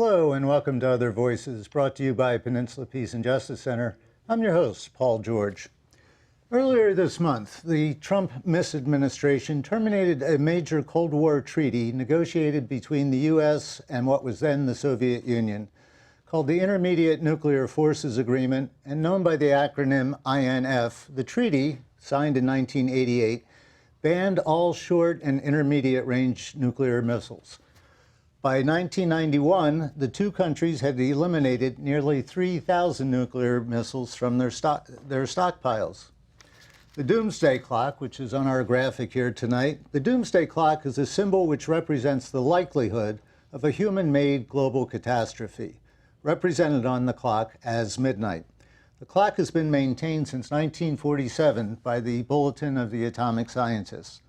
Hello and welcome to Other Voices, brought to you by Peninsula Peace and Justice Center. I'm your host, Paul George. Earlier this month, the Trump misadministration terminated a major Cold War treaty negotiated between the U.S. and what was then the Soviet Union, called the Intermediate Nuclear Forces Agreement, and known by the acronym INF. The treaty, signed in 1988, banned all short and intermediate range nuclear missiles. By 1991, the two countries had eliminated nearly 3,000 nuclear missiles from their stockpiles. The Doomsday Clock, which is on our graphic here tonight, the Doomsday Clock is a symbol which represents the likelihood of a human-made global catastrophe, represented on the clock as midnight. The clock has been maintained since 1947 by the Bulletin of the Atomic Scientists.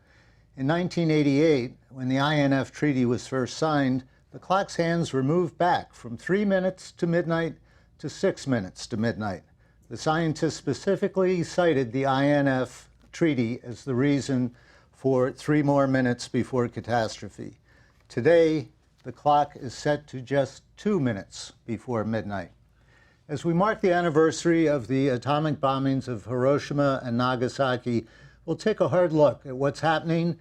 In 1988, when the INF Treaty was first signed, the clock's hands were moved back from 3 minutes to midnight to 6 minutes to midnight. The scientists specifically cited the INF Treaty as the reason for 3 more minutes before catastrophe. Today, the clock is set to just 2 minutes before midnight. As we mark the anniversary of the atomic bombings of Hiroshima and Nagasaki, we'll take a hard look at what's happening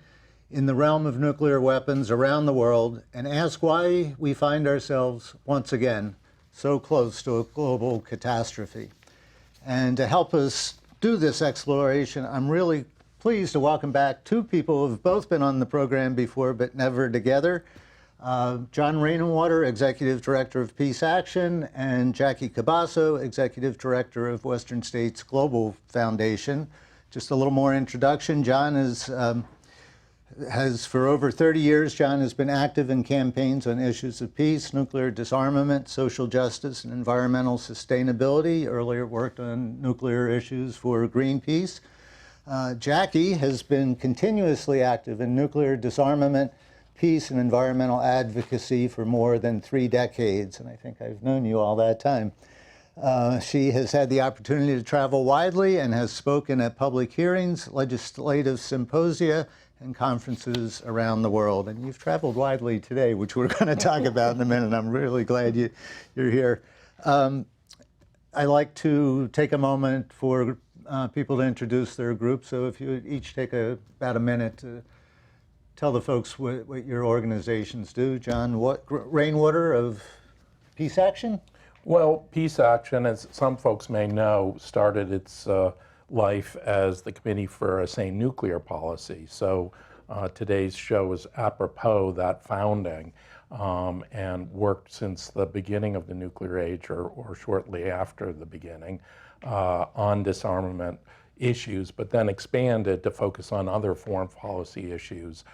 in the realm of nuclear weapons around the world and ask why we find ourselves once again so close to a global catastrophe. And to help us do this exploration, I'm really pleased to welcome back two people who have both been on the program before but never together. John Rainwater, Executive Director of Peace Action, and Jackie Cabasso, Executive Director of Western States Global Foundation. Just a little more introduction. John has for over 30 years, John has been active in campaigns on issues of peace, nuclear disarmament, social justice, and environmental sustainability. Earlier worked on nuclear issues for Greenpeace. Jackie has been continuously active in nuclear disarmament, peace, and environmental advocacy for more than 3 decades, and I think I've known you all that time. She has had the opportunity to travel widely and has spoken at public hearings, legislative symposia, and conferences around the world. And you've traveled widely today, which we're going to talk about in a minute. I'm really glad you're here. I like to take a moment for people to introduce their group. So if you each take about a minute to tell the folks what your organizations do. John Rainwater of Peace Action? Well, Peace Action, as some folks may know, started its life as the Committee for a Sane Nuclear Policy. So today's show is apropos that founding, and worked since the beginning of the nuclear age or shortly after the beginning on disarmament issues, but then expanded to focus on other foreign policy issues,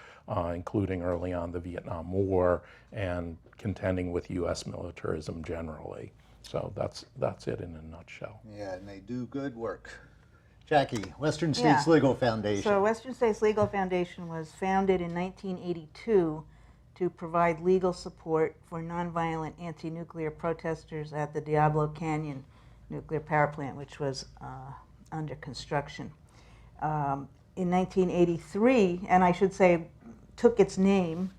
including early on the Vietnam War and contending with U.S. militarism generally. So that's it in a nutshell. Yeah, and they do good work. Jackie, Western States Legal Foundation. So Western States Legal Foundation was founded in 1982 to provide legal support for nonviolent anti-nuclear protesters at the Diablo Canyon nuclear power plant, which was under construction. In 1983, and I should say took its name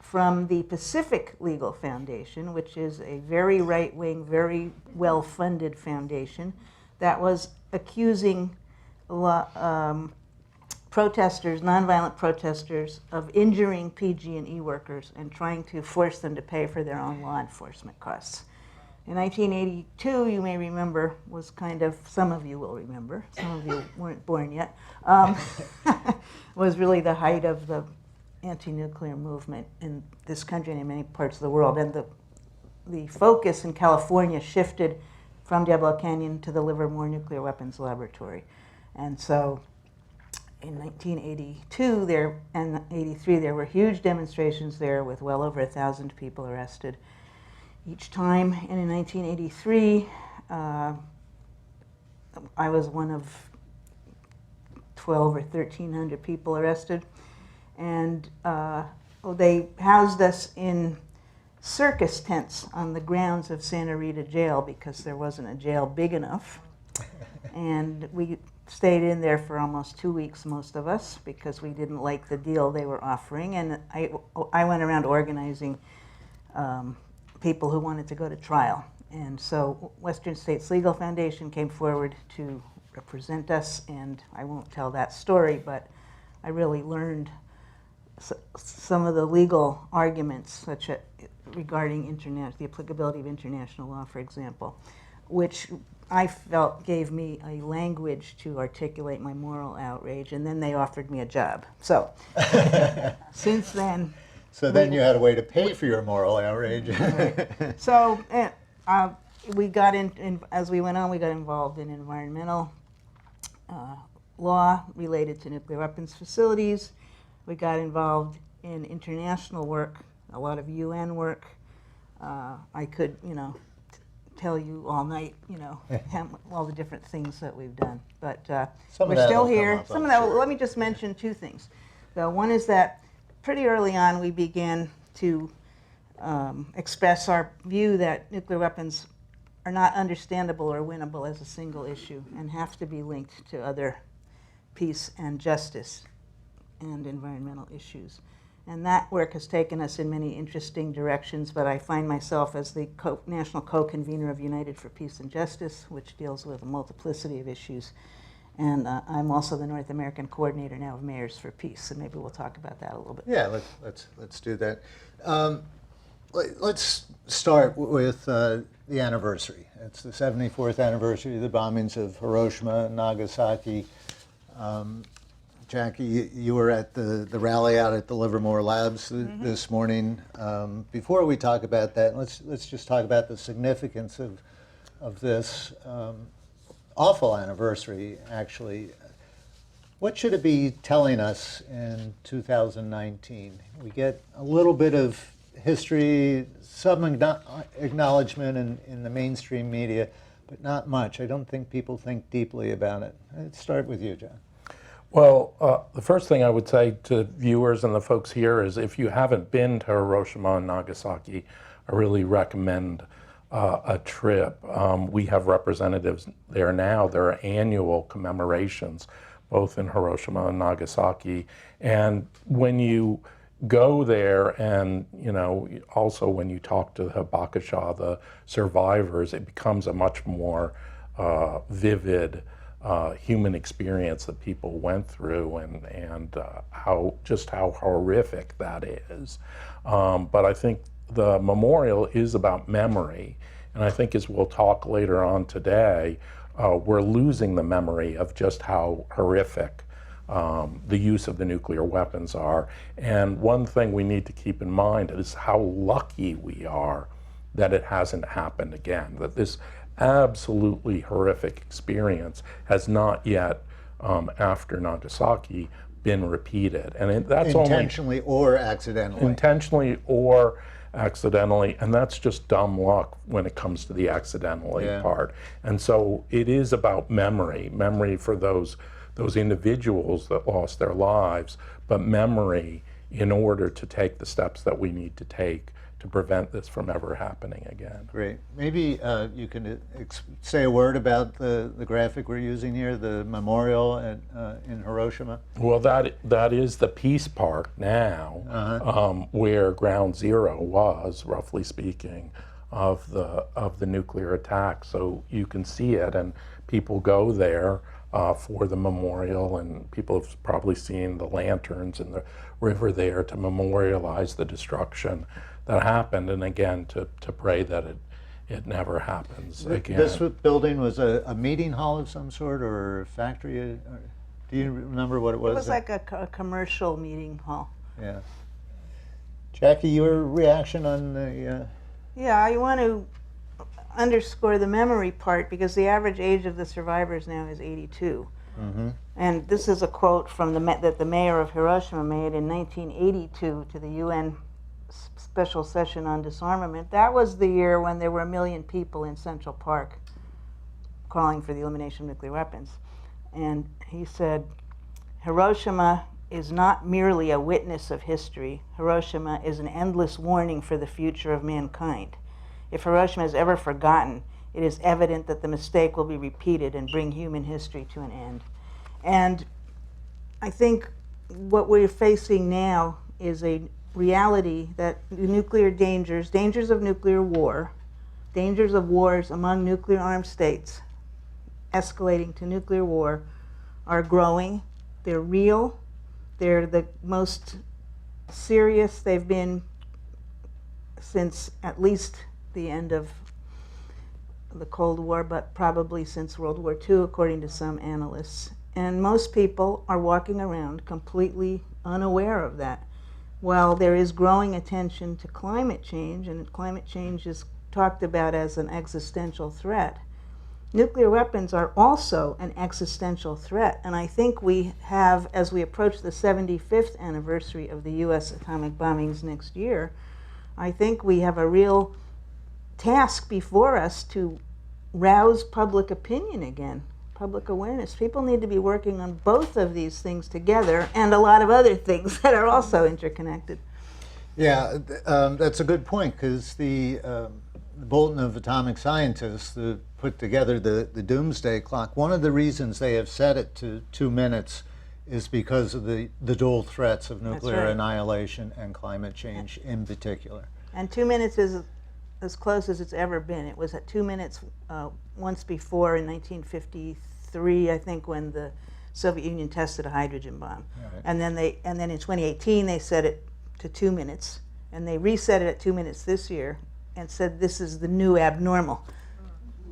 from the Pacific Legal Foundation, which is a very right-wing, very well-funded foundation that was accusing protesters, nonviolent protesters, of injuring PG&E workers and trying to force them to pay for their own law enforcement costs. In 1982, you may remember, was kind of, some of you will remember, some of you weren't born yet, was really the height of the anti-nuclear movement in this country and in many parts of the world. And the focus in California shifted from Diablo Canyon to the Livermore Nuclear Weapons Laboratory. And so in 1982 and 83, there were huge demonstrations there with well over 1,000 people arrested each time. And in 1983, I was one of 1,200 or 1,300 people arrested. And they housed us in circus tents on the grounds of Santa Rita Jail because there wasn't a jail big enough. And we stayed in there for almost 2 weeks, most of us, because we didn't like the deal they were offering. And I went around organizing people who wanted to go to trial. And so Western States Legal Foundation came forward to represent us, and I won't tell that story, but I really learned some of the legal arguments, such as regarding the applicability of international law, for example, which I felt gave me a language to articulate my moral outrage, and then they offered me a job. So since then. So then you had a way to pay for your moral outrage. Right. So we got as we went on, we got involved in environmental law related to nuclear weapons facilities. We got involved in international work, a lot of UN work. I could, tell you all night, all the different things that we've done. But we're still here. Let me just mention two things. One is that pretty early on we began to express our view that nuclear weapons are not understandable or winnable as a single issue and have to be linked to other peace and justice and environmental issues. And that work has taken us in many interesting directions, but I find myself as the national co-convener of United for Peace and Justice, which deals with a multiplicity of issues. And I'm also the North American coordinator now of Mayors for Peace, so maybe we'll talk about that a little bit. Yeah, let's do that. Let's start with the anniversary. It's the 74th anniversary of the bombings of Hiroshima and Nagasaki. Jackie, you were at the rally out at the Livermore Labs this morning. Before we talk about that, let's just talk about the significance of this awful anniversary, actually. What should it be telling us in 2019? We get a little bit of history, some acknowledgement in the mainstream media, but not much. I don't think people think deeply about it. Let's start with you, John. Well, the first thing I would say to viewers and the folks here is if you haven't been to Hiroshima and Nagasaki, I really recommend a trip. We have representatives there now. There are annual commemorations, both in Hiroshima and Nagasaki. And when you go there and, also when you talk to the Hibakusha, the survivors, it becomes a much more vivid human experience that people went through and how horrific that is. But I think the memorial is about memory. And I think as we'll talk later on today, we're losing the memory of just how horrific the use of the nuclear weapons are. And one thing we need to keep in mind is how lucky we are that it hasn't happened again, that this absolutely horrific experience has not yet, after Nagasaki, been repeated. And that's intentionally or accidentally. Intentionally or accidentally, and that's just dumb luck when it comes to the accidentally part. And so it is about memory for those individuals that lost their lives, but memory in order to take the steps that we need to take to prevent this from ever happening again. Great. Maybe you can say a word about the graphic we're using here, the memorial in Hiroshima. Well, that is the peace park now, where ground zero was, roughly speaking, of the nuclear attack. So you can see it, and people go there for the memorial, and people have probably seen the lanterns in the river there to memorialize the destruction that happened, and again to pray that it never happens again. This building was a meeting hall of some sort or a factory? Do you remember what it was? It was like a commercial meeting hall. Yeah. Jackie, your reaction on the... Yeah, I want to underscore the memory part because the average age of the survivors now is 82. Mm-hmm. And this is a quote from that the mayor of Hiroshima made in 1982 to the UN Special Session on Disarmament. That was the year when there were 1 million people in Central Park calling for the elimination of nuclear weapons. And he said, Hiroshima is not merely a witness of history. Hiroshima is an endless warning for the future of mankind. If Hiroshima is ever forgotten, it is evident that the mistake will be repeated and bring human history to an end. And I think what we're facing now is a reality that the nuclear dangers of nuclear war, dangers of wars among nuclear armed states, escalating to nuclear war, are growing. They're real. They're the most serious they've been since at least the end of the Cold War, but probably since World War II, according to some analysts. And most people are walking around completely unaware of that. While there is growing attention to climate change, and climate change is talked about as an existential threat, nuclear weapons are also an existential threat. And I think we have, as we approach the 75th anniversary of the US atomic bombings next year, I think we have a real task before us to rouse public opinion again, public awareness. People need to be working on both of these things together and a lot of other things that are also interconnected. Yeah, that's a good point, because the Bulletin of Atomic Scientists put together the doomsday clock. One of the reasons they have set it to 2 minutes is because of the dual threats of nuclear right. annihilation and climate change in particular. And 2 minutes is as close as it's ever been. It was at 2 minutes once before in 1953, I think, when the Soviet Union tested a hydrogen bomb. Right. And then in 2018 they set it to 2 minutes, and they reset it at 2 minutes this year and said this is the new abnormal.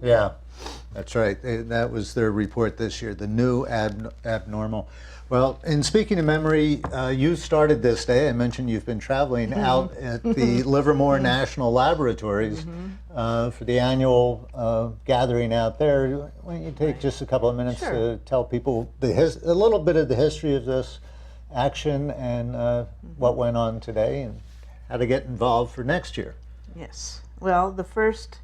Yeah, that's right. That was their report this year, the new abnormal. Well, in speaking of memory, you started this day. I mentioned you've been traveling out at the Livermore National Laboratories for the annual gathering out there. Why don't you take just a couple of minutes to tell people a little bit of the history of this action and what went on today and how to get involved for next year? Yes. Well, the first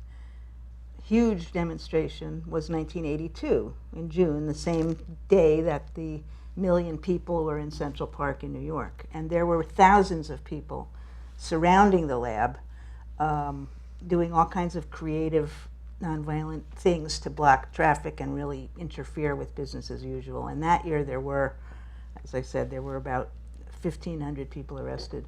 huge demonstration was 1982 in June, the same day that the 1 million people were in Central Park in New York. And there were thousands of people surrounding the lab, doing all kinds of creative, nonviolent things to block traffic and really interfere with business as usual. And that year there were, as I said, there were about 1,500 people arrested.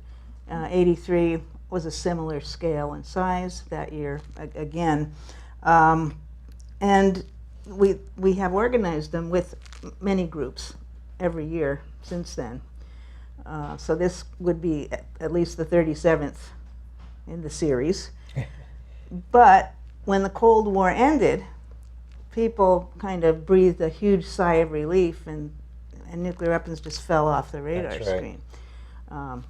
83 was a similar scale and size that year again. And we have organized them with many groups every year since then. So this would be at least the 37th in the series. But when the Cold War ended, people kind of breathed a huge sigh of relief, and nuclear weapons just fell off the radar screen.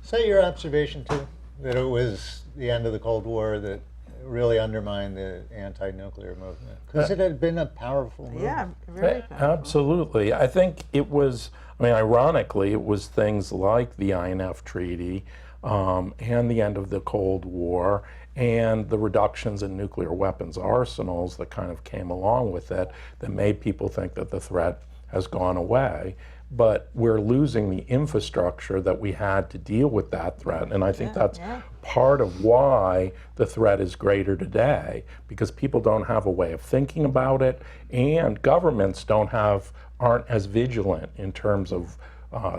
Is that your observation too, that it was the end of the Cold War that really undermined the anti-nuclear movement? Because it had been a powerful movement. Yeah, very powerful. Absolutely. I think it was, ironically, it was things like the INF Treaty and the end of the Cold War and the reductions in nuclear weapons arsenals that kind of came along with it that made people think that the threat has gone away. But we're losing the infrastructure that we had to deal with that threat. And I think that's part of why the threat is greater today, because people don't have a way of thinking about it, and governments aren't as vigilant in terms of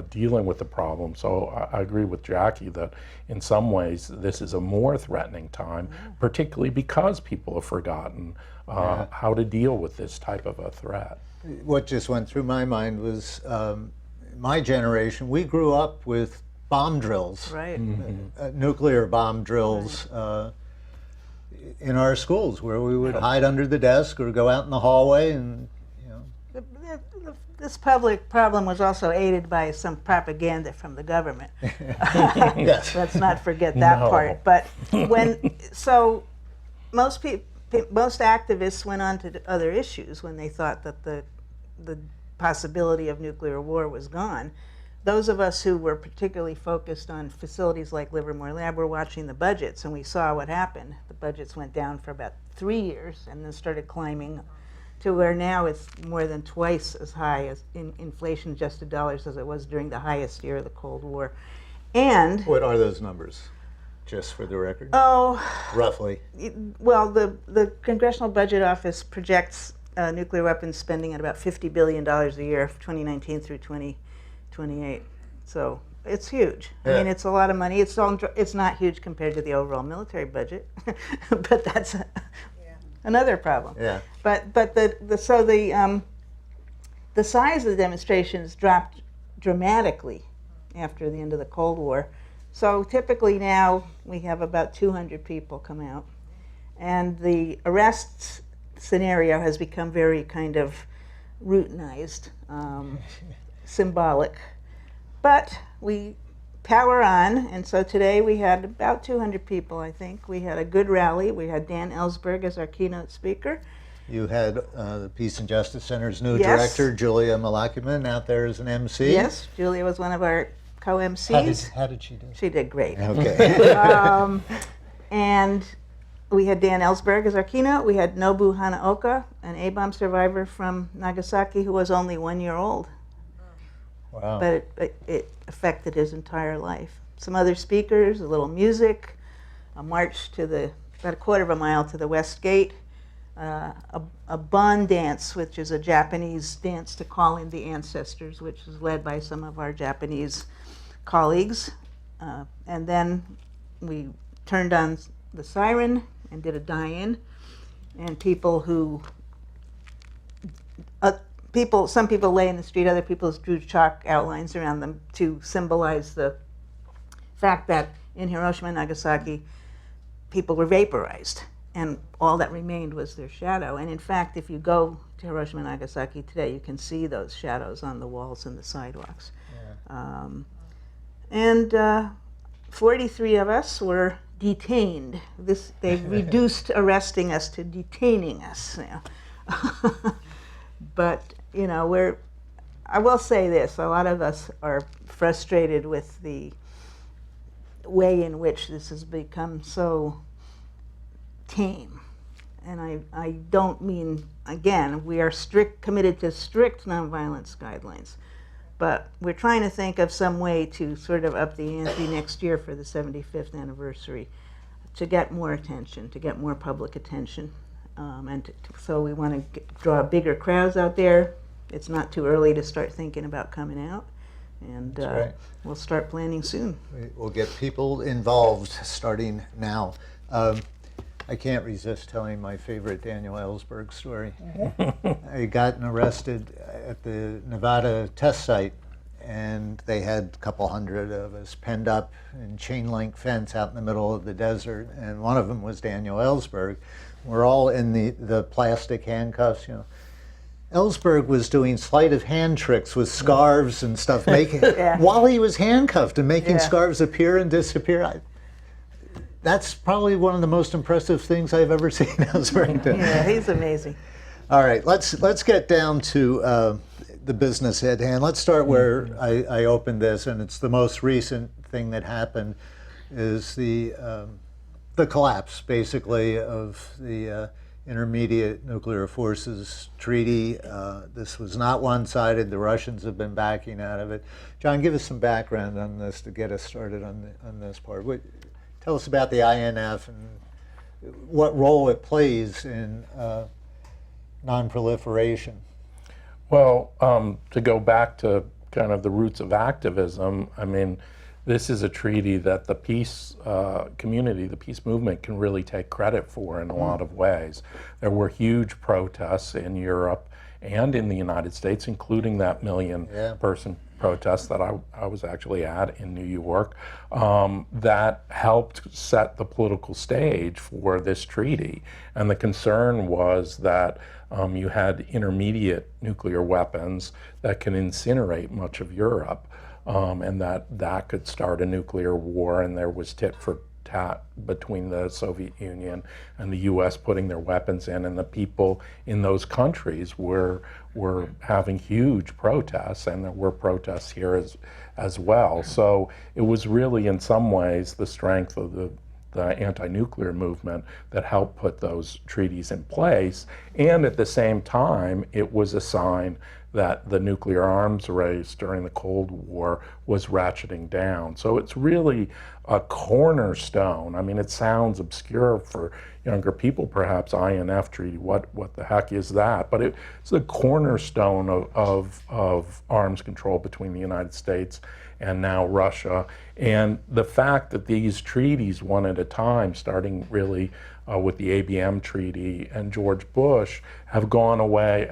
dealing with the problem. So I agree with Jackie that in some ways this is a more threatening time, particularly because people have forgotten how to deal with this type of a threat. What just went through my mind was my generation, we grew up with bomb drills, Right. Nuclear bomb drills in our schools, where we would hide under the desk or go out in the hallway and, This public problem was also aided by some propaganda from the government. Yes. Let's not forget that part. But most activists went on to other issues when they thought that the possibility of nuclear war was gone. Those of us who were particularly focused on facilities like Livermore Lab were watching the budgets, and we saw what happened. The budgets went down for about 3 years and then started climbing to where now it's more than twice as high as in inflation-adjusted dollars as it was during the highest year of the Cold War. And what are those numbers, just for the record? Oh, roughly. Well, the Congressional Budget Office projects nuclear weapons spending at about $50 billion a year, 2019 through 2028. So it's huge. I Yeah. mean, it's a lot of money. It's not huge compared to the overall military budget, but that's another problem. Yeah. But the size of the demonstrations dropped dramatically after the end of the Cold War. So typically now we have about 200 people come out, and the arrest scenario has become very kind of routinized, symbolic. But we power on, and so today we had about 200 people, I think. We had a good rally. We had Dan Ellsberg as our keynote speaker. You had the Peace and Justice Center's new Yes. director, Julia Malakiman, out there as an MC. Yes, Julia was one of our co-MCs. How did she do? She did great. Okay. And we had Dan Ellsberg as our keynote. We had Nobu Hanaoka, an A-bomb survivor from Nagasaki who was only 1 year old. Wow. But it affected his entire life. Some other speakers, a little music, a march to about a quarter of a mile to the West Gate, a bon dance, which is a Japanese dance to call in the ancestors, which is led by some of our Japanese colleagues. And then we turned on the siren and did a die-in, and some people lay in the street, other people drew chalk outlines around them to symbolize the fact that in Hiroshima and Nagasaki, people were vaporized, and all that remained was their shadow. And in fact, if you go to Hiroshima and Nagasaki today, you can see those shadows on the walls and the sidewalks. Yeah. And 43 of us were detained. They've reduced arresting us to detaining us now. But I will say this, a lot of us are frustrated with the way in which this has become so tame. And I don't mean, again, we are committed to strict nonviolence guidelines, but we're trying to think of some way to sort of up the ante next year for the 75th anniversary to get more attention, to get more public attention. So we want to draw bigger crowds out there. It's not too early to start thinking about coming out, and right. We'll start planning soon. We'll get people involved starting now. I can't resist telling my favorite Daniel Ellsberg story. I gotten arrested at the Nevada test site, and they had a couple hundred of us penned up in chain link fence out in the middle of the desert, and one of them was Daniel Ellsberg. We're all in the plastic handcuffs, Ellsberg was doing sleight of hand tricks with scarves and stuff, while he was handcuffed and making scarves appear and disappear. That's probably one of the most impressive things I've ever seen Ellsberg do. Yeah, he's amazing. All right, let's get down to the business at hand. Let's start where I opened this, and it's the most recent thing that happened is the collapse, basically, of the Intermediate Nuclear Forces Treaty. This was not one-sided. The Russians have been backing out of it. John, give us some background on this to get us started on this part. Tell us about the INF and what role it plays in non-proliferation. Well, to go back to kind of the roots of activism, I mean, this is a treaty that the peace community, the peace movement can really take credit for in a lot of ways. There were huge protests in Europe and in the United States, including that million-person protest that I was actually at in New York, that helped set the political stage for this treaty. And the concern was that you had intermediate nuclear weapons that can incinerate much of Europe. And that could start a nuclear war, and there was tit for tat between the Soviet Union and the U.S. putting their weapons in, and the people in those countries were having huge protests, and there were protests here as well. So it was really, in some ways, the strength of the anti-nuclear movement that helped put those treaties in place, and at the same time, it was a sign that the nuclear arms race during the Cold War was ratcheting down. So it's really a cornerstone. I mean, it sounds obscure for younger people, perhaps. INF Treaty, what the heck is that? But it's the cornerstone of arms control between the United States and now Russia. And the fact that these treaties, one at a time, starting really with the ABM Treaty and George Bush, have gone away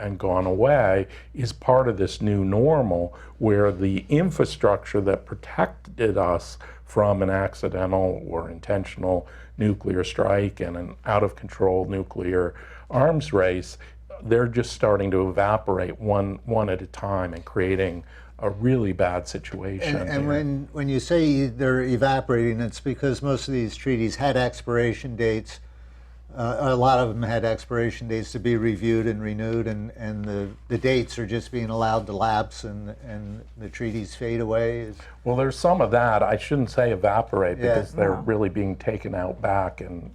is part of this new normal where the infrastructure that protected us from an accidental or intentional nuclear strike and an out-of-control nuclear arms race, they're just starting to evaporate one at a time and creating a really bad situation. And when you say they're evaporating, it's because most of these treaties had expiration dates. A lot of them had expiration dates to be reviewed and renewed, and the dates are just being allowed to lapse, and the treaties fade away. Well, there's some of that. I shouldn't say evaporate, because they're really being taken out back and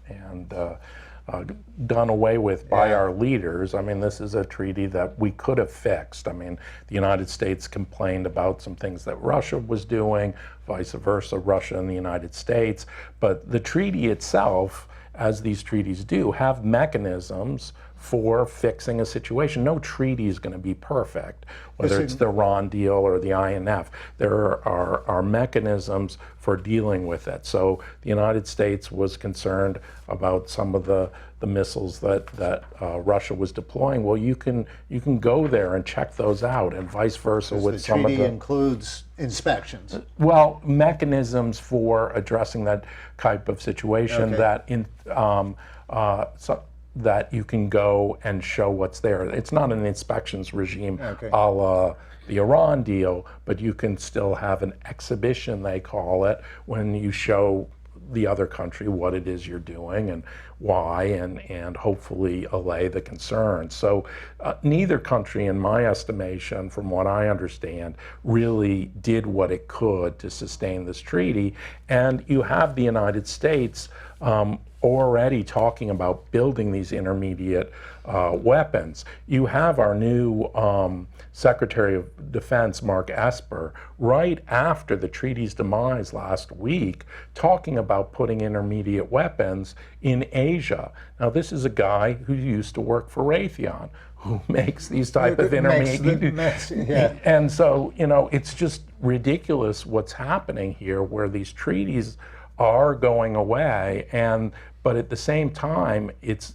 done away with by our leaders. I mean, this is a treaty that we could have fixed. I mean, the United States complained about some things that Russia was doing, vice versa, Russia and the United States. But the treaty itself, as these treaties do, have mechanisms for fixing a situation. No treaty is going to be perfect, whether it's the Iran deal or the INF. There are mechanisms for dealing with it. So the United States was concerned about some of the missiles that Russia was deploying. Well, you can go there and check those out, and vice versa with some of the... The treaty includes inspections. Well, mechanisms for addressing that type of situation that you can go and show what's there. It's not an inspections regime a la the Iran deal, but you can still have an exhibition, they call it, when you show the other country what it is you're doing and why, and hopefully allay the concerns. So neither country, in my estimation, from what I understand, really did what it could to sustain this treaty. And you have the United States already talking about building these intermediate weapons. You have our new Secretary of Defense, Mark Esper, right after the treaty's demise last week, talking about putting intermediate weapons in Asia. Now, this is a guy who used to work for Raytheon, who makes these type of intermediate... And so, you know, it's just ridiculous what's happening here, where these treaties are going away, but at the same time, it's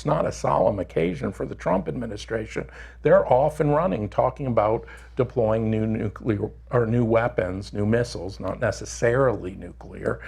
not a solemn occasion for the Trump administration. They're off and running, talking about deploying new nuclear or new weapons, new missiles, not necessarily nuclear,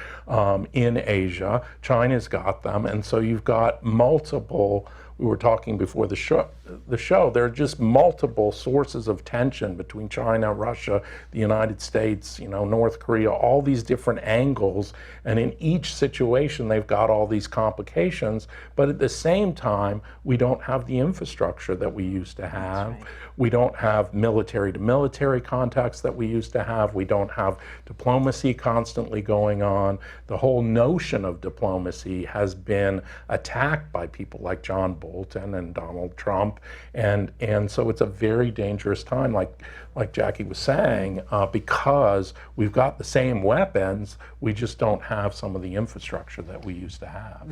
in Asia. China's got them, and so you've got multiple. We were talking before the show. There are just multiple sources of tension between China, Russia, the United States, North Korea, all these different angles. And in each situation, they've got all these complications. But at the same time, we don't have the infrastructure that we used to have. Right. We don't have military-to-military contacts that we used to have. We don't have diplomacy constantly going on. The whole notion of diplomacy has been attacked by people like John Bolton and Donald Trump, and so it's a very dangerous time, like Jackie was saying, because we've got the same weapons, we just don't have some of the infrastructure that we used to have.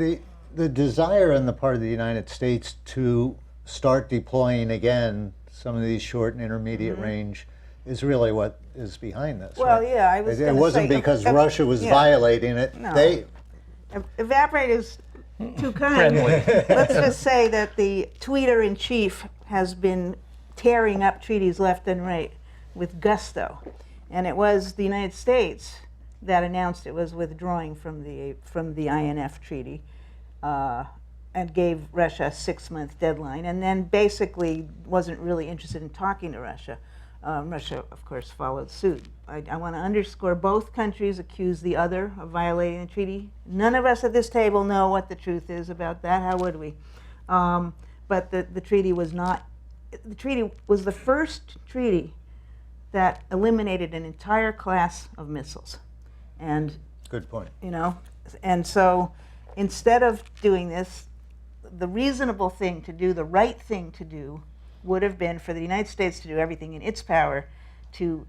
The desire on the part of the United States to start deploying again some of these short and intermediate range is really what is behind this. Well, right? yeah, I was It wasn't because Russia was violating it. No. Evaporate is too kind. Let's just say that the tweeter-in-chief has been tearing up treaties left and right with gusto, and it was the United States that announced it was withdrawing from the INF treaty, and gave Russia a 6-month deadline, and then basically wasn't really interested in talking to Russia. Russia, of course, followed suit. I want to underscore, both countries accuse the other of violating the treaty. None of us at this table know what the truth is about that. How would we? But the treaty was not. The treaty was the first treaty that eliminated an entire class of missiles. And good point. And so instead of doing this, the reasonable thing to do, the right thing to do, would have been for the United States to do everything in its power to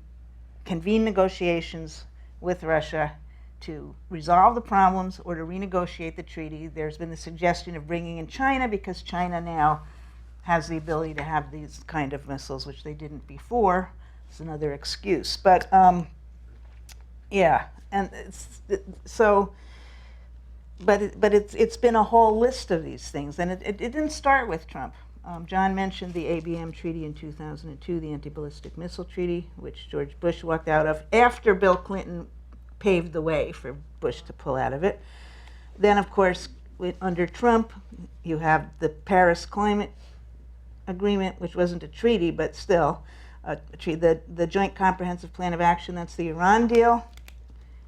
convene negotiations with Russia to resolve the problems or to renegotiate the treaty. There's been the suggestion of bringing in China because China now has the ability to have these kind of missiles, which they didn't before. It's another excuse. But yeah, and it's been a whole list of these things, and it didn't start with Trump. John mentioned the ABM treaty in 2002, the anti-ballistic missile treaty, which George Bush walked out of after Bill Clinton paved the way for Bush to pull out of it. Then, of course, under Trump, you have the Paris Climate Agreement, which wasn't a treaty, but still, the Joint Comprehensive Plan of Action, that's the Iran deal,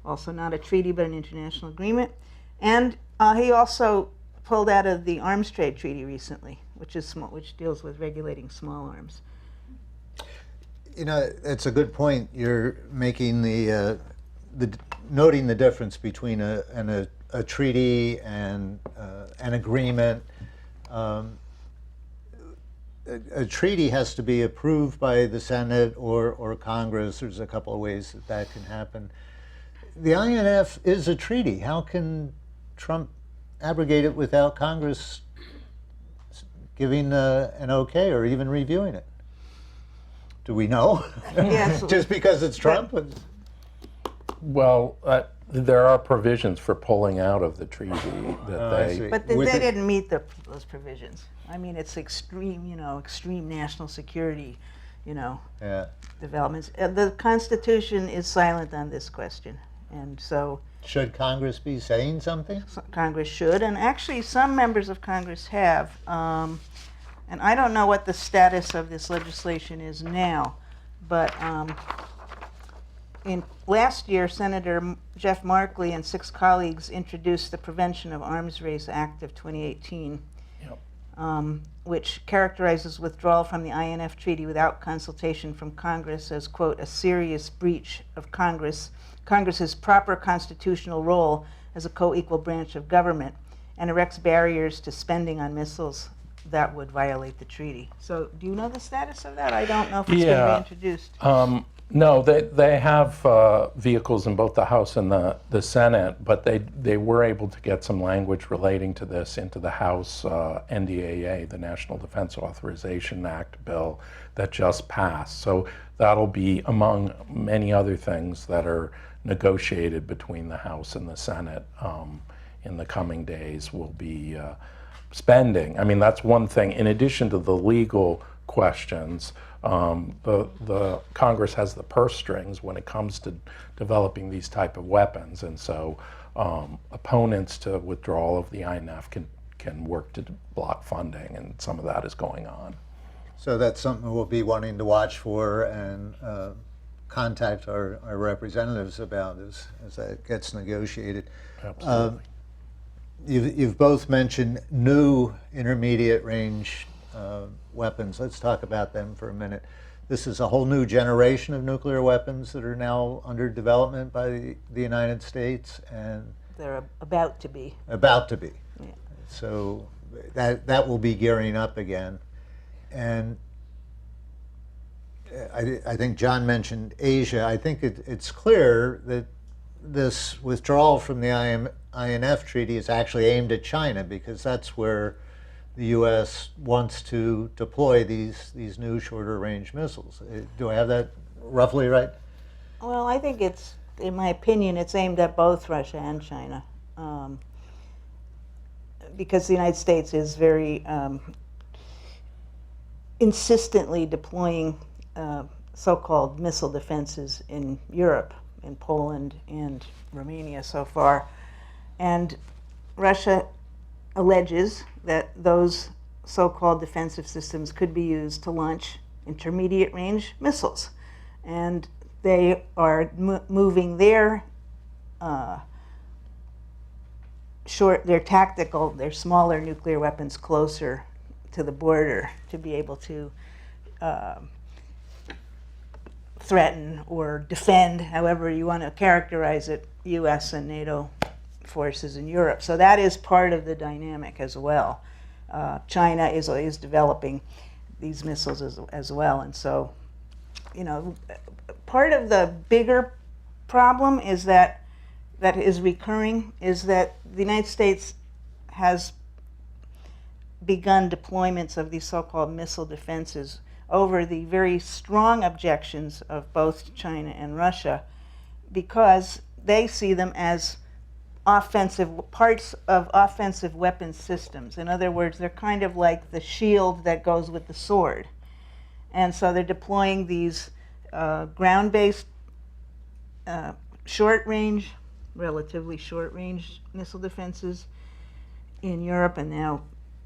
also not a treaty, but an international agreement. And he also pulled out of the Arms Trade Treaty recently, which deals with regulating small arms. You know, it's a good point. You're making noting the difference between a treaty and an agreement. A treaty has to be approved by the Senate or Congress. There's a couple of ways that can happen. The INF is a treaty. How can Trump abrogate it without Congress giving an okay or even reviewing it? Do we know? Yes. Just because it's Trump? Well, there are provisions for pulling out of the treaty that I see. But they didn't meet those provisions. I mean, it's extreme national security, Yeah. developments. The Constitution is silent on this question, and so Should Congress be saying something? Congress should, and actually some members of Congress have. And I don't know what the status of this legislation is now, but last year, Senator Jeff Markley and 6 colleagues introduced the Prevention of Arms Race Act of 2018, which characterizes withdrawal from the INF Treaty without consultation from Congress as, quote, a serious breach of Congress's proper constitutional role as a co-equal branch of government, and erects barriers to spending on missiles that would violate the treaty. So do you know the status of that? I don't know if it's been reintroduced. No, they have vehicles in both the House and the Senate, but they were able to get some language relating to this into the House NDAA, the National Defense Authorization Act bill that just passed. So that'll be among many other things that are negotiated between the House and the Senate in the coming days will be spending. I mean, that's one thing. In addition to the legal questions, the Congress has the purse strings when it comes to developing these type of weapons, and so opponents to withdrawal of the INF can work to block funding, and some of that is going on. So that's something we'll be wanting to watch for and contact our representatives about as that gets negotiated. Absolutely. You've both mentioned new intermediate range weapons. Let's talk about them for a minute. This is a whole new generation of nuclear weapons that are now under development by the United States, and They're about to be. about to be. Yeah. So that will be gearing up again. And I think John mentioned Asia. I think it's clear that this withdrawal from the INF treaty is actually aimed at China, because that's where the U.S. wants to deploy these new shorter range missiles. Do I have that roughly right? Well, I think it's, in my opinion, it's aimed at both Russia and China, because the United States is very insistently deploying so-called missile defenses in Europe, in Poland and Romania so far. And Russia alleges that those so-called defensive systems could be used to launch intermediate range missiles. And they are moving their their smaller nuclear weapons closer to the border to be able to threaten or defend, however you want to characterize it, U.S. and NATO forces in Europe. So that is part of the dynamic as well. China is developing these missiles as well. And so, you know, part of the bigger problem is that is recurring, is that the United States has begun deployments of these so-called missile defenses over the very strong objections of both China and Russia, because they see them as offensive parts of offensive weapons systems. In other words, they're kind of like the shield that goes with the sword. And so they're deploying these ground-based short-range, relatively short-range missile defenses in Europe, and now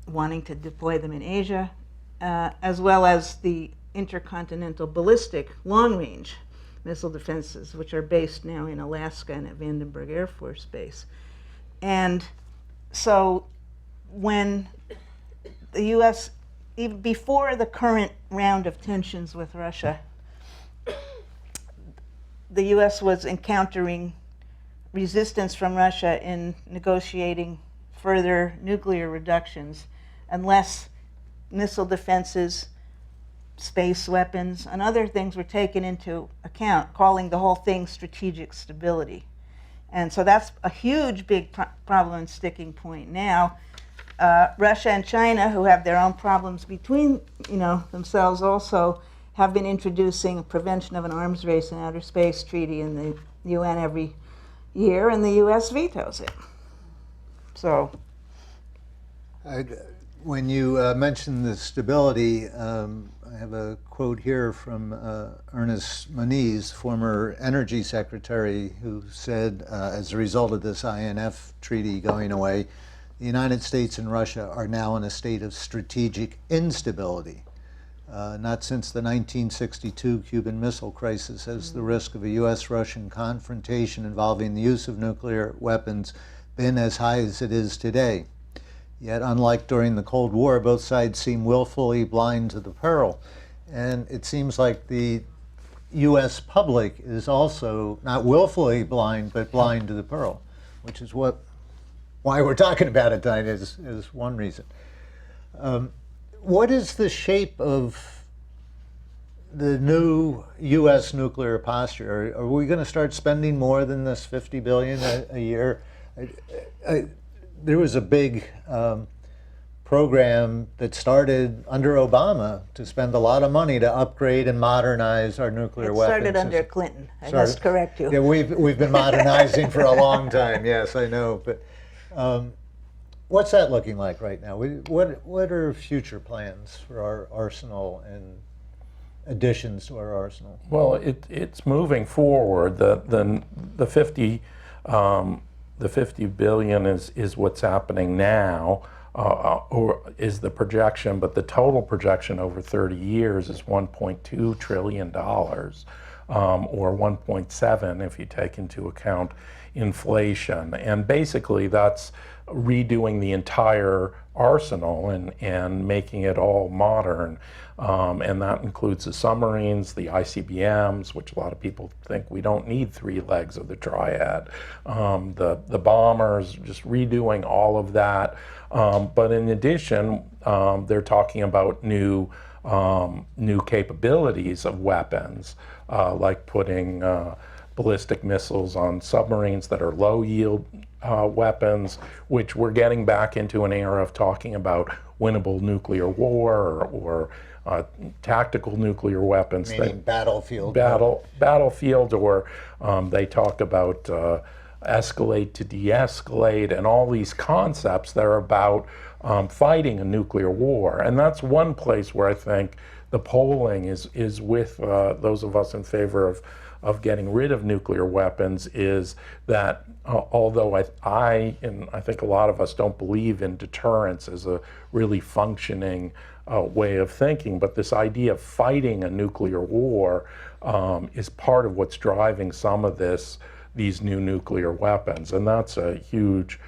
wanting to deploy them in Asia, as well as the intercontinental ballistic long-range missile defenses, which are based now in Alaska and at Vandenberg Air Force Base. And so when the U.S., even before the current round of tensions with Russia, the U.S. was encountering resistance from Russia in negotiating further nuclear reductions unless missile defenses, space weapons, and other things were taken into account, calling the whole thing strategic stability. And so that's a huge, big problem and sticking point now. Russia and China, who have their own problems between themselves, also have been introducing a prevention of an arms race and outer space treaty in the UN every year, and the U.S. vetoes it. So, when you mentioned the stability, I have a quote here from Ernest Moniz, former energy secretary, who said, as a result of this INF treaty going away, the United States and Russia are now in a state of strategic instability. Not since the 1962 Cuban Missile Crisis has the risk of a U.S.-Russian confrontation involving the use of nuclear weapons been as high as it is today. Yet, unlike during the Cold War, both sides seem willfully blind to the peril. And it seems like the U.S. public is also not willfully blind, but blind to the peril, which is why we're talking about it tonight, is one reason. What is the shape of the new U.S. nuclear posture? Are we going to start spending more than this $50 billion a year? There was a big program that started under Obama to spend a lot of money to upgrade and modernize our nuclear weapons. It started under Clinton. I must correct you. Yeah, we've been modernizing for a long time. Yes, I know. But what's that looking like right now? What are future plans for our arsenal and additions to our arsenal? Well, it's moving forward. The 50 billion is what's happening now, or is the projection, but the total projection over 30 years is $1.2 trillion, or 1.7 if you take into account inflation. And basically that's redoing the entire arsenal and making it all modern. And that includes the submarines, the ICBMs, which a lot of people think we don't need 3 legs of the triad, the bombers, just redoing all of that. But in addition, they're talking about new capabilities of weapons, like putting ballistic missiles on submarines that are low yield weapons, which we're getting back into an era of talking about winnable nuclear war or tactical nuclear weapons. Meaning battlefield. Battlefield, or they talk about escalate to de-escalate, and all these concepts that are about fighting a nuclear war. And that's one place where I think the polling is with those of us in favor of getting rid of nuclear weapons, is that although I think a lot of us don't believe in deterrence as a really functioning way of thinking, but this idea of fighting a nuclear war is part of what's driving some of these new nuclear weapons, and that's a huge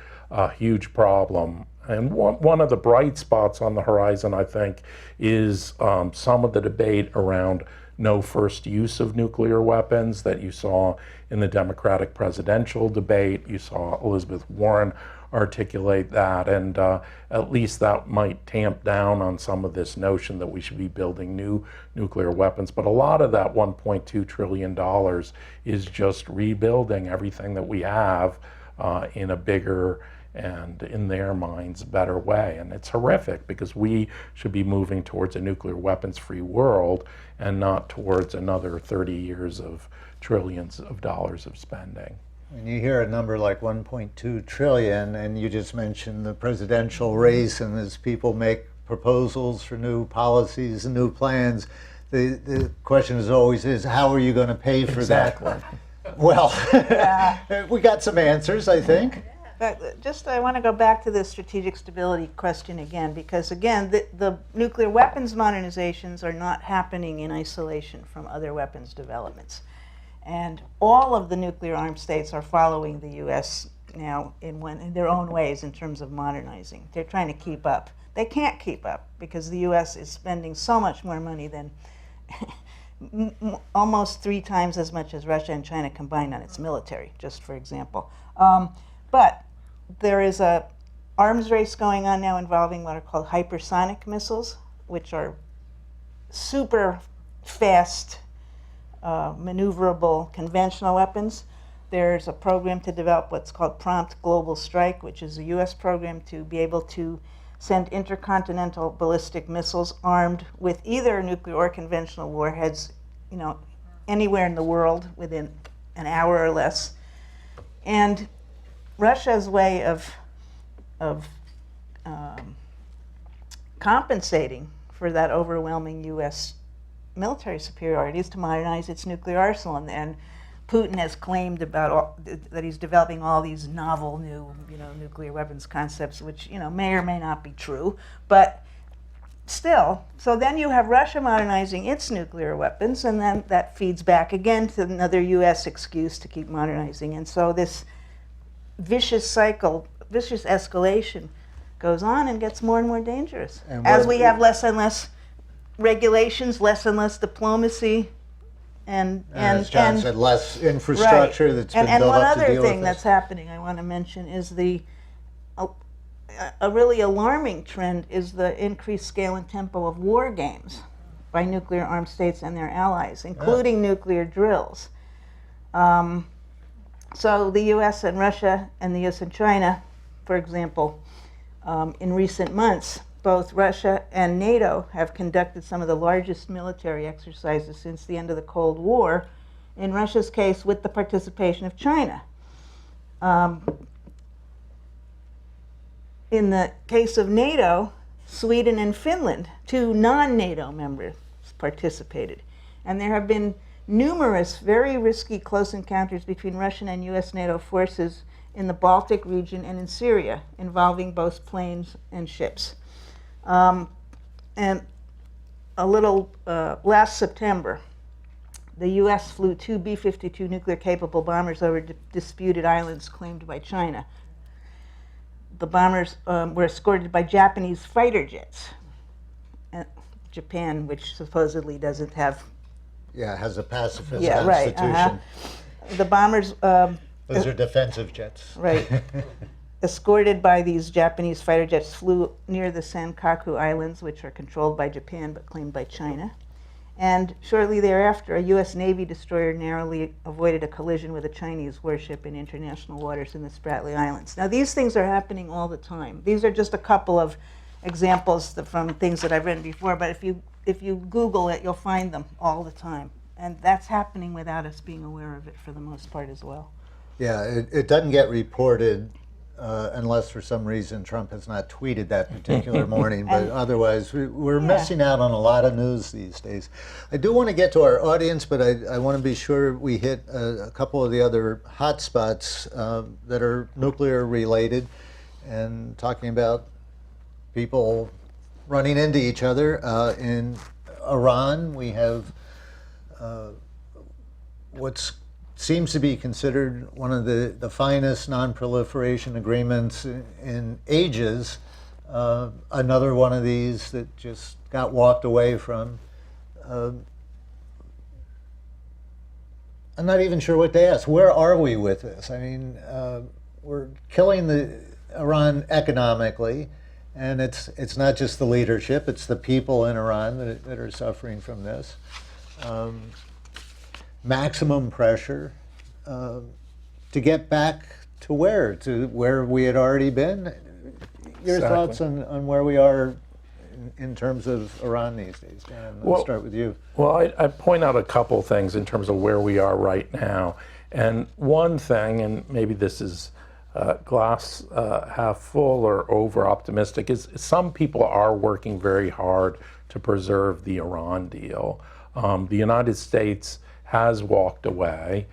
problem. And one of the bright spots on the horizon, I think, is some of the debate around no first use of nuclear weapons that you saw in the Democratic presidential debate. You saw Elizabeth Warren articulate that, and at least that might tamp down on some of this notion that we should be building new nuclear weapons. But a lot of that $1.2 trillion is just rebuilding everything that we have in a bigger and, in their minds, better way. And it's horrific because we should be moving towards a nuclear weapons-free world and not towards another 30 years of trillions of dollars of spending. When you hear a number like 1.2 trillion, and you just mentioned the presidential race, and as people make proposals for new policies and new plans, the question is always how are you going to pay for that? Well, we got some answers, I think. But I want to go back to the strategic stability question again, because again, the nuclear weapons modernizations are not happening in isolation from other weapons developments. And all of the nuclear armed states are following the U.S. now in their own ways in terms of modernizing. They're trying to keep up. They can't keep up because the U.S. is spending so much more money than almost 3 times as much as Russia and China combined on its military, just for example. But there is a arms race going on now involving what are called hypersonic missiles, which are super fast, maneuverable conventional weapons. There's a program to develop what's called Prompt Global Strike, which is a U.S. program to be able to send intercontinental ballistic missiles armed with either nuclear or conventional warheads, anywhere in the world within an hour or less. And Russia's way of compensating for that overwhelming U.S. military superiority is to modernize its nuclear arsenal, and Putin has claimed that he's developing all these novel new, nuclear weapons concepts, which may or may not be true, but still. So then you have Russia modernizing its nuclear weapons, and then that feeds back again to another U.S. excuse to keep modernizing, and so this vicious cycle, vicious escalation, goes on and gets more and more dangerous as we have less and less regulations, less and less diplomacy, and as John said, less infrastructure that's been built up to deal with this. And one other thing that's happening I want to mention is a really alarming trend is the increased scale and tempo of war games by nuclear armed states and their allies, including nuclear drills. So the U.S. and Russia and the U.S. and China, for example, in recent months, both Russia and NATO have conducted some of the largest military exercises since the end of the Cold War, in Russia's case with the participation of China. In the case of NATO, Sweden and Finland, 2 non-NATO members, participated. And there have been numerous very risky close encounters between Russian and U.S. NATO forces in the Baltic region and in Syria, involving both planes and ships. And last September, the U.S. flew 2 B-52 nuclear-capable bombers over disputed islands claimed by China. The bombers were escorted by Japanese fighter jets. Japan, which supposedly doesn't have... has a pacifist constitution. Right, The bombers... Those are defensive jets. Right. Escorted by these Japanese fighter jets, flew near the Senkaku Islands, which are controlled by Japan but claimed by China. And shortly thereafter, a U.S. Navy destroyer narrowly avoided a collision with a Chinese warship in international waters in the Spratly Islands. Now, these things are happening all the time. These are just a couple of examples from things that I've written before, but if you Google it, you'll find them all the time. And that's happening without us being aware of it for the most part as well. Yeah, it doesn't get reported unless for some reason Trump has not tweeted that particular morning, but otherwise we're missing out on a lot of news these days. I do want to get to our audience, but I want to be sure we hit a couple of the other hotspots that are nuclear related, and talking about people running into each other. In Iran, we have what's seems to be considered one of the finest non-proliferation agreements in ages. Another one of these that just got walked away from. I'm not even sure what to ask. Where are we with this? I mean, we're killing Iran economically, and it's not just the leadership; it's the people in Iran that are suffering from this. Maximum pressure to get back to where we had already been. Your Exactly. thoughts on where we are in terms of Iran these days? Dan, let's start with you. Well, I point out a couple things in terms of where we are right now. And one thing, and maybe this is glass half full or over optimistic, is some people are working very hard to preserve the Iran deal. The United States has walked away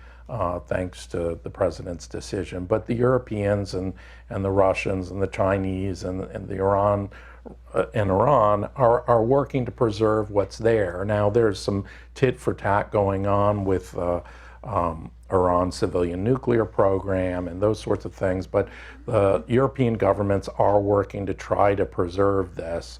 thanks to the president's decision, but the Europeans and the Russians and the Chinese and the Iran are working to preserve what's there. Now, there's some tit for tat going on with Iran's civilian nuclear program and those sorts of things, but the European governments are working to try to preserve this.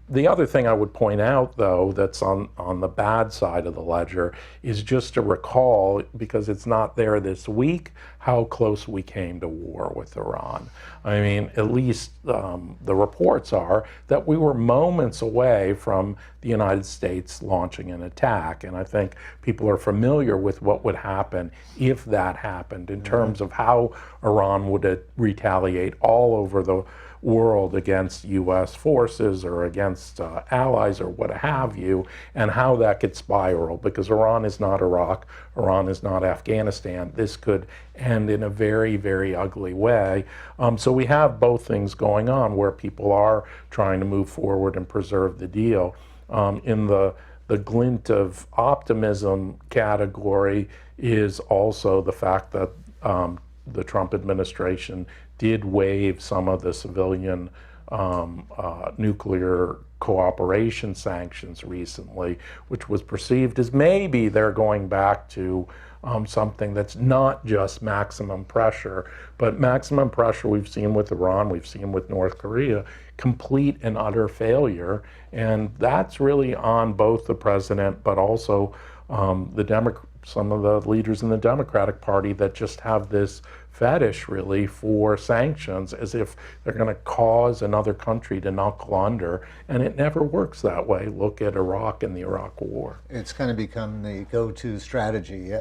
The other thing I would point out, though, that's on the bad side of the ledger is just to recall, because it's not there this week, how close we came to war with Iran. I mean, at least the reports are that we were moments away from the United States launching an attack. And I think people are familiar with what would happen if that happened in terms of how Iran would retaliate all over the world against U.S. forces or against allies or what have you, and how that could spiral, because Iran is not Iraq, Iran is not Afghanistan. This could end in a very, very ugly way. So we have both things going on where people are trying to move forward and preserve the deal. In the glint of optimism category is also the fact that the Trump administration did waive some of the civilian nuclear cooperation sanctions recently, which was perceived as maybe they're going back to something that's not just maximum pressure, but maximum pressure we've seen with Iran, we've seen with North Korea, complete and utter failure. And that's really on both the president, but also some of the leaders in the Democratic Party that just have this fetish really for sanctions, as if they're going to cause another country to knuckle under, and it never works that way. Look at Iraq and the Iraq War. It's kind of become the go-to strategy.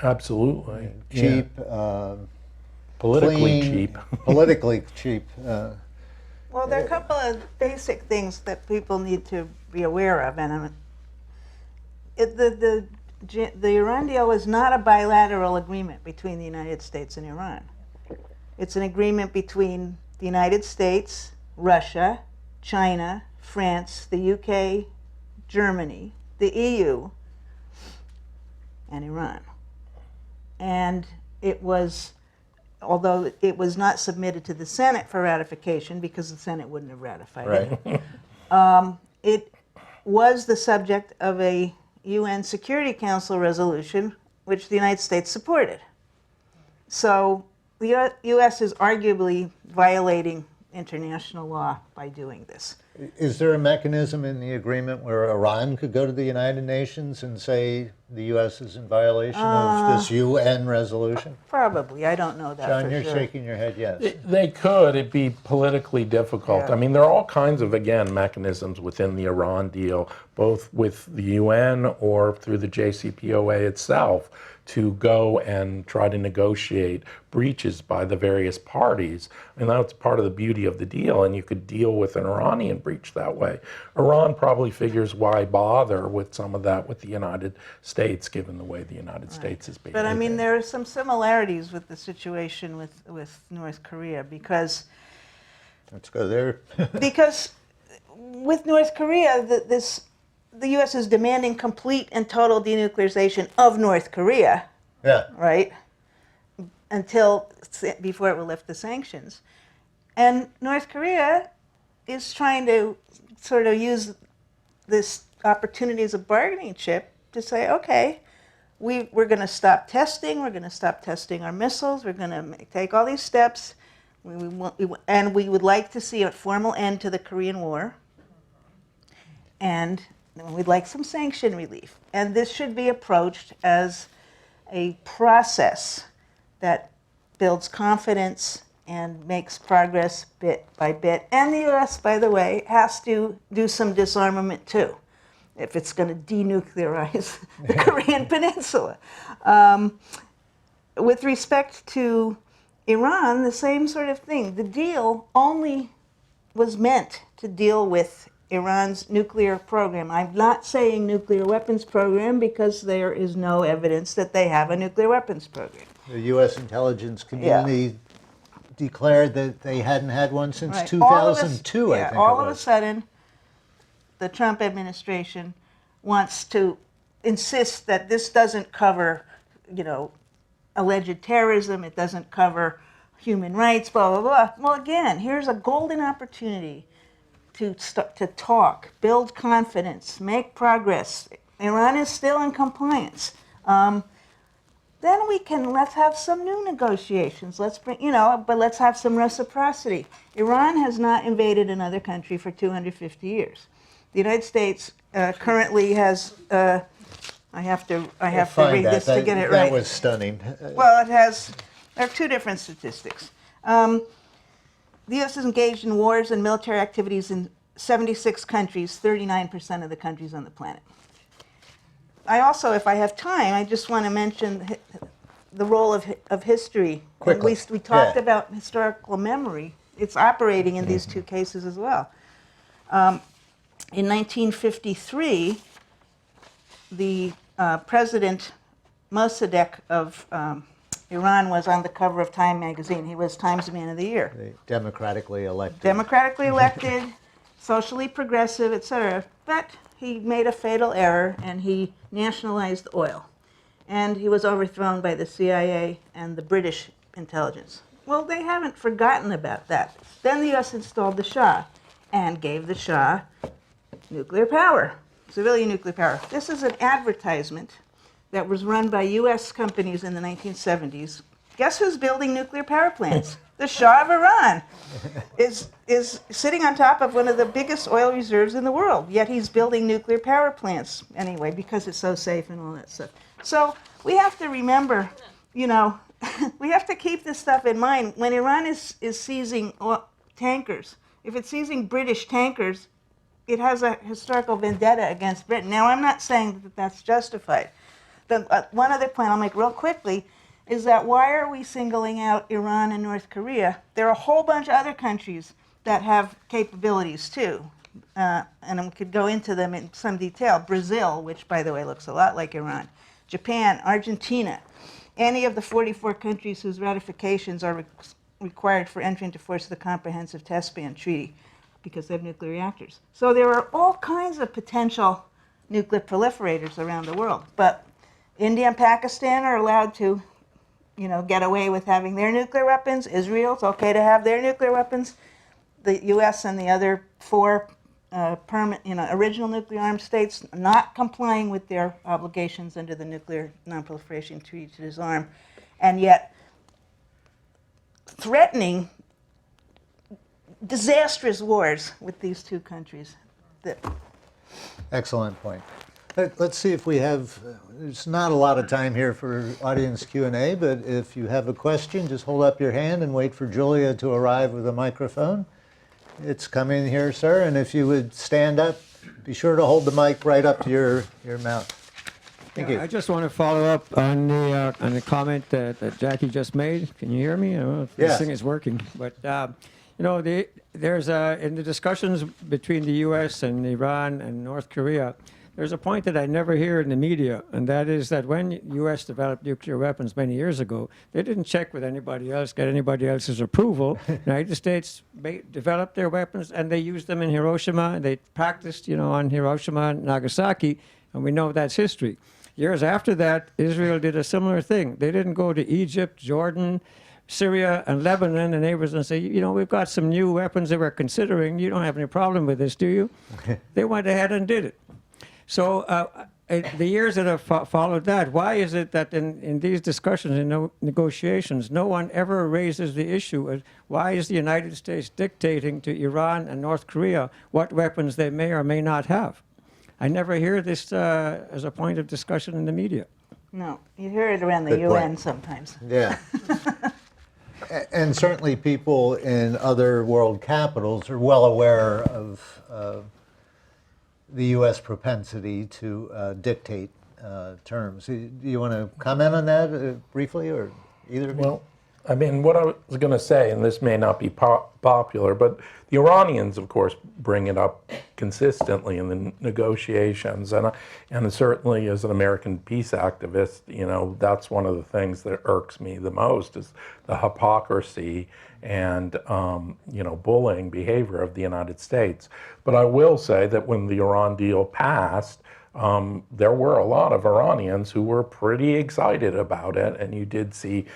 Absolutely. Cheap, politically clean, cheap. Politically cheap. Well, there are a couple of basic things that people need to be aware of, and the Iran deal was not a bilateral agreement between the United States and Iran. It's an agreement between the United States, Russia, China, France, the UK, Germany, the EU, and Iran. And it was, although it was not submitted to the Senate for ratification because the Senate wouldn't have ratified it, it was the subject of a UN Security Council resolution, which the United States supported. So the U.S. is arguably violating international law by doing this. Is there a mechanism in the agreement where Iran could go to the United Nations and say the U.S. is in violation of this UN resolution? Probably. I don't know that John, for you're sure. shaking your head yes. They could. It'd be politically difficult. Yeah. I mean, there are all kinds of, again, mechanisms within the Iran deal, both with the UN or through the JCPOA itself, to go and try to negotiate breaches by the various parties. I mean, that's part of the beauty of the deal, and you could deal with an Iranian breach that way. Iran probably figures, why bother with some of that with the United States, given the way the United States is behaving. But I mean, there are some similarities with the situation with North Korea, because Let's go there. because with North Korea, the U.S. is demanding complete and total denuclearization of North Korea, Yeah. right? Before it will lift the sanctions. And North Korea is trying to sort of use this opportunity as a bargaining chip to say, okay, we're going to stop testing, we're going to stop testing our missiles, we're going to take all these steps, and we would like to see a formal end to the Korean War. And And we'd like some sanction relief. And this should be approached as a process that builds confidence and makes progress bit by bit. And the U.S., by the way, has to do some disarmament too, if it's going to denuclearize the Korean Peninsula. With respect to Iran, the same sort of thing. The deal only was meant to deal with Iran's nuclear program. I'm not saying nuclear weapons program because there is no evidence that they have a nuclear weapons program. The U.S. intelligence community declared that they hadn't had one since Right. 2002, I think all it of a was. sudden, the Trump administration wants to insist that this doesn't cover, alleged terrorism, it doesn't cover human rights, blah, blah, blah. Well, again, here's a golden opportunity to talk, build confidence, make progress. Iran is still in compliance. Then let's have some new negotiations. But let's have some reciprocity. Iran has not invaded another country for 250 years. The United States currently has, I have to read this to get it right. That was stunning. Well, there are two different statistics. The U.S. is engaged in wars and military activities in 76 countries, 39% of the countries on the planet. I also, if I have time, I just want to mention the role of history. Quickly. We talked about historical memory. It's operating in these two cases as well. In 1953, the President Mossadegh of Iran was on the cover of Time magazine. He was Times Man of the Year. Democratically elected. Democratically elected, socially progressive, etc. But he made a fatal error and he nationalized oil. And he was overthrown by the CIA and the British intelligence. Well, they haven't forgotten about that. Then the U.S. installed the Shah and gave the Shah nuclear power, civilian nuclear power. This is an advertisement that was run by U.S. companies in the 1970s. Guess who's building nuclear power plants? The Shah of Iran is sitting on top of one of the biggest oil reserves in the world, yet he's building nuclear power plants anyway because it's so safe and all that stuff. So we have to remember, we have to keep this stuff in mind. When Iran is seizing tankers, if it's seizing British tankers, it has a historical vendetta against Britain. Now, I'm not saying that that's justified. One other point I'll make real quickly is that why are we singling out Iran and North Korea? There are a whole bunch of other countries that have capabilities too, and we could go into them in some detail. Brazil, which by the way looks a lot like Iran, Japan, Argentina, any of the 44 countries whose ratifications are required for entry into force of the Comprehensive Test Ban Treaty because they have nuclear reactors. So there are all kinds of potential nuclear proliferators around the world, but India and Pakistan are allowed to get away with having their nuclear weapons. Israel's okay to have their nuclear weapons. The U.S. and the other four original nuclear armed states not complying with their obligations under the Nuclear Non-Proliferation Treaty to disarm, and yet threatening disastrous wars with these two countries. Excellent point. Let's see if we have, there's not a lot of time here for audience Q&A, but if you have a question, just hold up your hand and wait for Julia to arrive with a microphone. It's coming here, sir, and if you would stand up, be sure to hold the mic right up to your mouth. Thank you. I just want to follow up on the comment that Jackie just made. Can you hear me? I don't know if this thing is working, but there's in the discussions between the U.S. and Iran and North Korea, there's a point that I never hear in the media, and that is that when U.S. developed nuclear weapons many years ago, they didn't check with anybody else, get anybody else's approval. The United States developed their weapons, and they used them in Hiroshima, and they practiced, on Hiroshima and Nagasaki, and we know that's history. Years after that, Israel did a similar thing. They didn't go to Egypt, Jordan, Syria, and Lebanon, and neighbors, and say, we've got some new weapons that we're considering. You don't have any problem with this, do you? They went ahead and did it. So the years that have followed that, why is it that in these discussions and negotiations, no one ever raises the issue of why is the United States dictating to Iran and North Korea what weapons they may or may not have? I never hear this as a point of discussion in the media. No, you hear it around the Good point. UN sometimes. Yeah. And certainly people in other world capitals are well aware of the U.S. propensity to dictate terms. Do you want to comment on that briefly, or either of you? Well, I mean, what I was going to say, and this may not be popular, but the Iranians, of course, bring it up consistently in the negotiations, and certainly as an American peace activist, you know, that's one of the things that irks me the most is the hypocrisy and you know, bullying behavior of the United States. But I will say that when the Iran deal passed, there were a lot of Iranians who were pretty excited about it, and you did see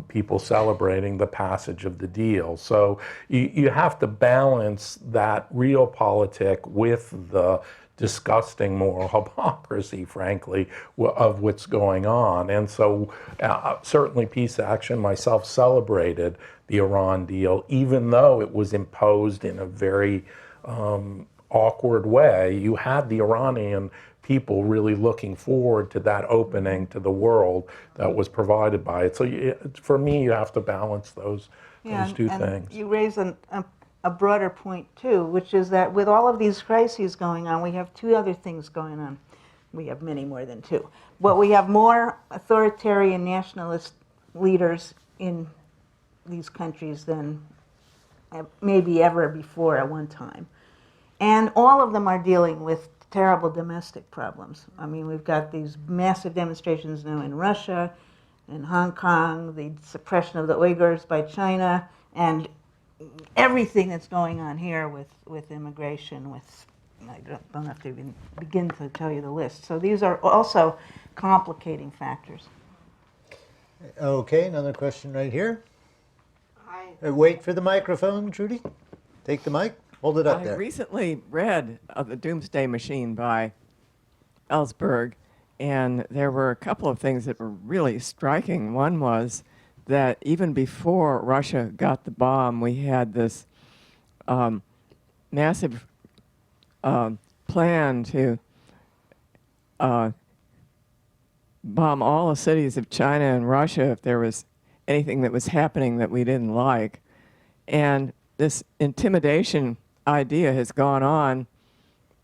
people celebrating the passage of the deal. So you have to balance that realpolitik with the disgusting moral hypocrisy, frankly, of what's going on. And so certainly Peace Action, myself, celebrated the Iran deal, even though it was imposed in a very awkward way. You had the Iranian people really looking forward to that opening to the world that was provided by it. So for me, you have to balance those two and things. You raise a broader point too, which is that with all of these crises going on, we have two other things going on. We have many more than two. But we have more authoritarian nationalist leaders in these countries than maybe ever before at one time. And all of them are dealing with terrible domestic problems. I mean, we've got these massive demonstrations now in Russia, in Hong Kong, the suppression of the Uyghurs by China, and everything that's going on here with immigration, with, I don't have to even begin to tell you the list. So these are also complicating factors. Okay, another question right here. Wait for the microphone, Judy. Take the mic. Hold it up I there. recently read The Doomsday Machine by Ellsberg, and there were a couple of things that were really striking. One was that even before Russia got the bomb, we had this massive plan to bomb all the cities of China and Russia if there was anything that was happening that we didn't like. And this intimidation idea has gone on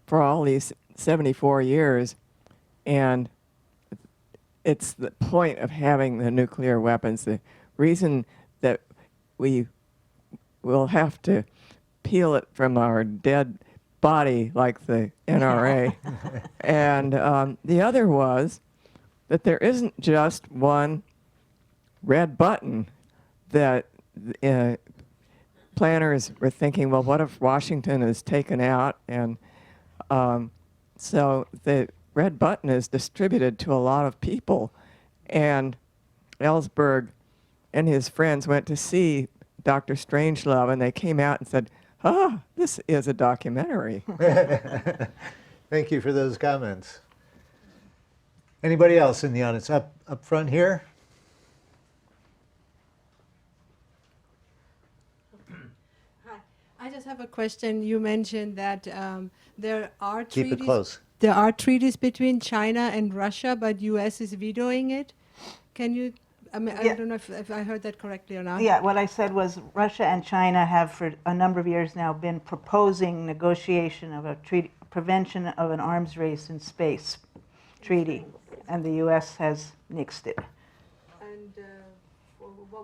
for all these 74 years, and it's the point of having the nuclear weapons. The reason that we will have to peel it from our dead body like the NRA. And the other was that there isn't just one red button that planners were thinking, well, what if Washington is taken out? And so the red button is distributed to a lot of people. And Ellsberg and his friends went to see Dr. Strangelove, and they came out and said, this is a documentary. Thank you for those comments. Anybody else in the audience? Up front here? I just have a question. You mentioned that there are Keep treaties. it close. There are treaties between China and Russia, but U.S. is vetoing it. Can you? I mean, Yeah. I don't know if I heard that correctly or not. Yeah, what I said was Russia and China have for a number of years now been proposing negotiation of a treaty, prevention of an arms race in space treaty, and the U.S. has nixed it. And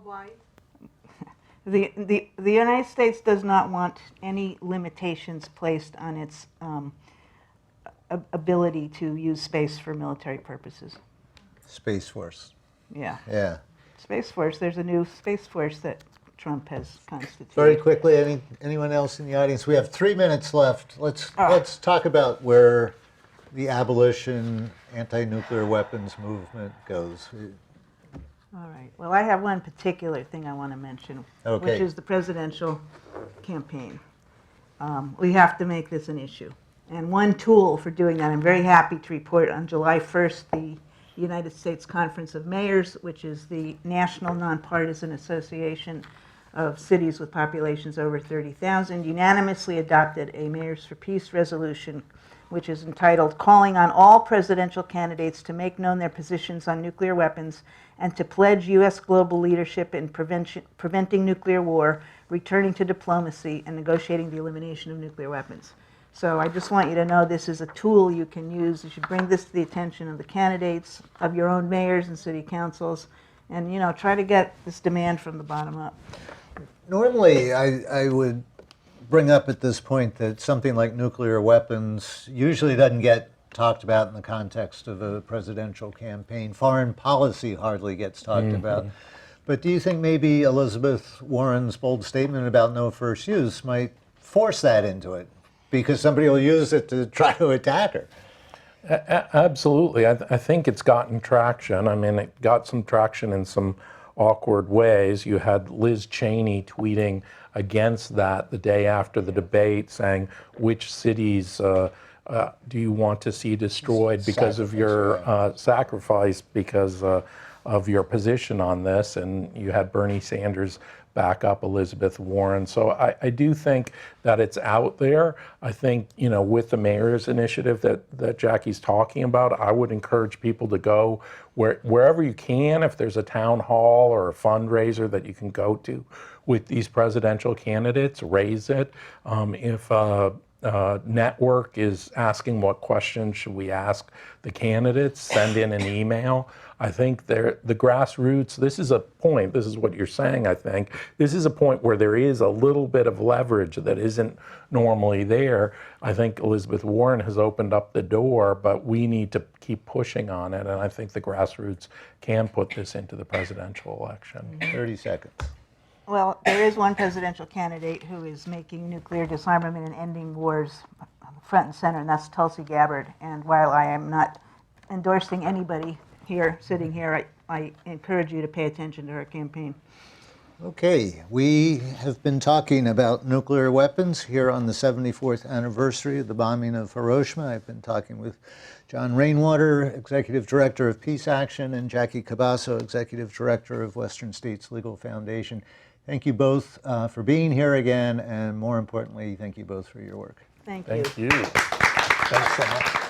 why? The United States does not want any limitations placed on its ability to use space for military purposes. Space Force. Yeah. Yeah. Space Force, there's a new Space Force that Trump has constituted. Very quickly, anyone else in the audience? We have 3 minutes left. Let's talk about where the abolition, anti-nuclear weapons movement goes. All right. Well, I have one particular thing I want to mention, Okay. which is the presidential campaign. We have to make this an issue. And one tool for doing that, I'm very happy to report on July 1st, the United States Conference of Mayors, which is the national nonpartisan association of cities with populations over 30,000, unanimously adopted a Mayors for Peace resolution which is entitled Calling on All Presidential Candidates to Make Known Their Positions on Nuclear Weapons and to Pledge U.S. Global Leadership in Preventing Nuclear War, Returning to Diplomacy, and Negotiating the Elimination of Nuclear Weapons. So I just want you to know this is a tool you can use. You should bring this to the attention of the candidates, of your own mayors and city councils, and try to get this demand from the bottom up. Normally, I would bring up at this point that something like nuclear weapons usually doesn't get talked about in the context of a presidential campaign. Foreign policy hardly gets talked about. But do you think maybe Elizabeth Warren's bold statement about no first use might force that into it? Because somebody will use it to try to attack her. Absolutely. I think it's gotten traction. I mean, it got some traction in some awkward ways. You had Liz Cheney tweeting against that the day after the debate, saying, which cities do you want to see destroyed because of your sacrifice, because of your position on this? And you had Bernie Sanders back up Elizabeth Warren. So I do think that it's out there. I think, with the mayor's initiative that Jackie's talking about, I would encourage people to go wherever you can. If there's a town hall or a fundraiser that you can go to with these presidential candidates, raise it. If network is asking what questions should we ask the candidates, send in an email. I think the grassroots, this is a point, this is what you're saying, I think. This is a point where there is a little bit of leverage that isn't normally there. I think Elizabeth Warren has opened up the door, but we need to keep pushing on it, and I think the grassroots can put this into the presidential election. 30 seconds. Well, there is one presidential candidate who is making nuclear disarmament and ending wars front and center, and that's Tulsi Gabbard. And while I am not endorsing anybody here, sitting here, I encourage you to pay attention to her campaign. Okay, we have been talking about nuclear weapons here on the 74th anniversary of the bombing of Hiroshima. I've been talking with John Rainwater, Executive Director of Peace Action, and Jackie Cabasso, Executive Director of Western States Legal Foundation. Thank you both for being here again, and more importantly, thank you both for your work. Thank you. Thank you. Thanks so much.